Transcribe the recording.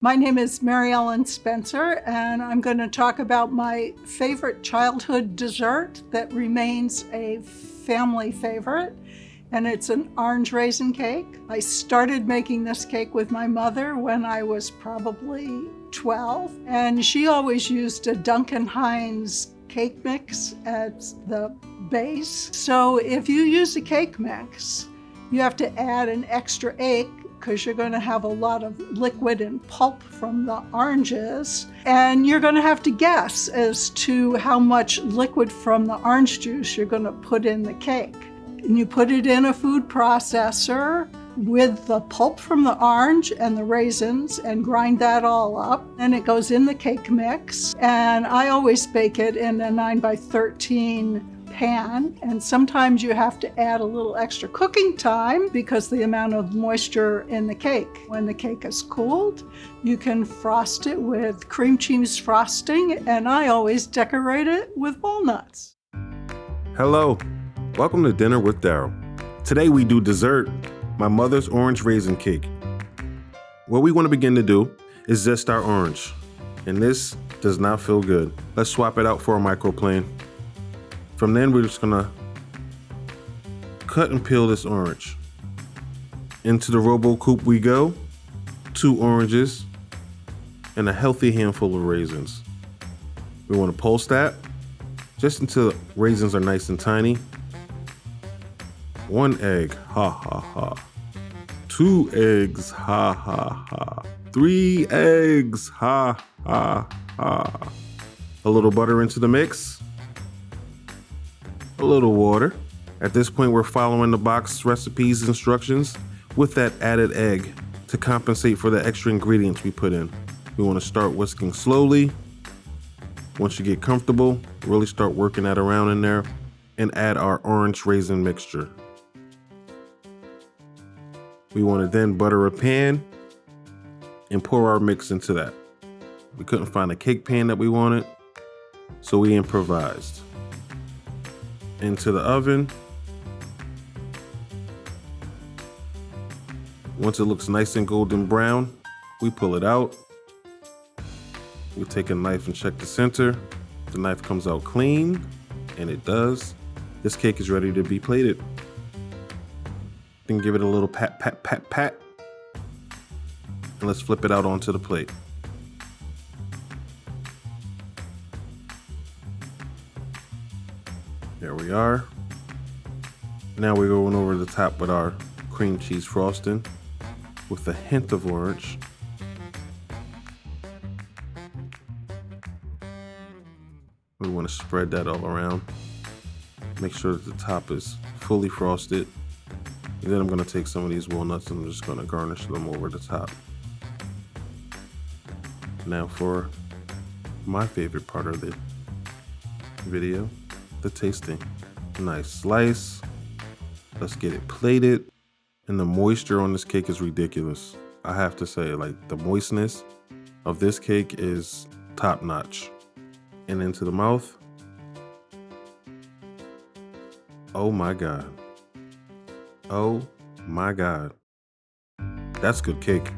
My name is Mary Ellen Spencer, and I'm going to talk about my favorite childhood dessert that remains a family favorite, and it's an orange raisin cake. I started making this cake with my mother when I was probably 12, and she always used a Duncan Hines cake mix as the base. So if you use a cake mix, you have to add an extra egg because you're going to have a lot of liquid and pulp from the oranges. And you're going to have to guess as to how much liquid from the orange juice you're going to put in the cake. And you put it in a food processor with the pulp from the orange and the raisins and grind that all up. And it goes in the cake mix. And I always bake it in a 9x13 pan, and sometimes you have to add a little extra cooking time because the amount of moisture in the cake. When the cake is cooled, you can frost it with cream cheese frosting, and I always decorate it with walnuts. Hello, welcome to Dinner with Darryl. Today we do dessert, my mother's orange raisin cake. What we want to begin to do is zest our orange, and this does not feel good. Let's swap it out for a microplane. From then, we're just gonna cut and peel this orange. Into the Robo Coupe we go. 2 oranges and a healthy handful of raisins. We wanna pulse that just until the raisins are nice and tiny. 1 egg, ha ha ha. 2 eggs, ha ha ha. 3 eggs, ha ha ha. A little butter into the mix. A little water. At this point, we're following the box recipe's instructions with that added egg to compensate for the extra ingredients we put in. We want to start whisking slowly. Once you get comfortable, really start working that around in there and add our orange raisin mixture. We want to then butter a pan and pour our mix into that. We couldn't find a cake pan that we wanted, so we improvised. Into the oven. Once it looks nice and golden brown, we pull it out. We take a knife and check the center. The knife comes out clean, and it does. This cake is ready to be plated. Then give it a little pat, pat, pat, pat. And let's flip it out onto the plate. There we are. Now we're going over the top with our cream cheese frosting with a hint of orange. We want to spread that all around. Make sure that the top is fully frosted. And then I'm going to take some of these walnuts and I'm just going to garnish them over the top. Now for my favorite part of the video, the tasting. Nice slice. Let's get it plated. And the moisture on this cake is ridiculous. I have to say, like, the moistness of this cake is top notch. And into the mouth. Oh my God. Oh my God. That's good cake.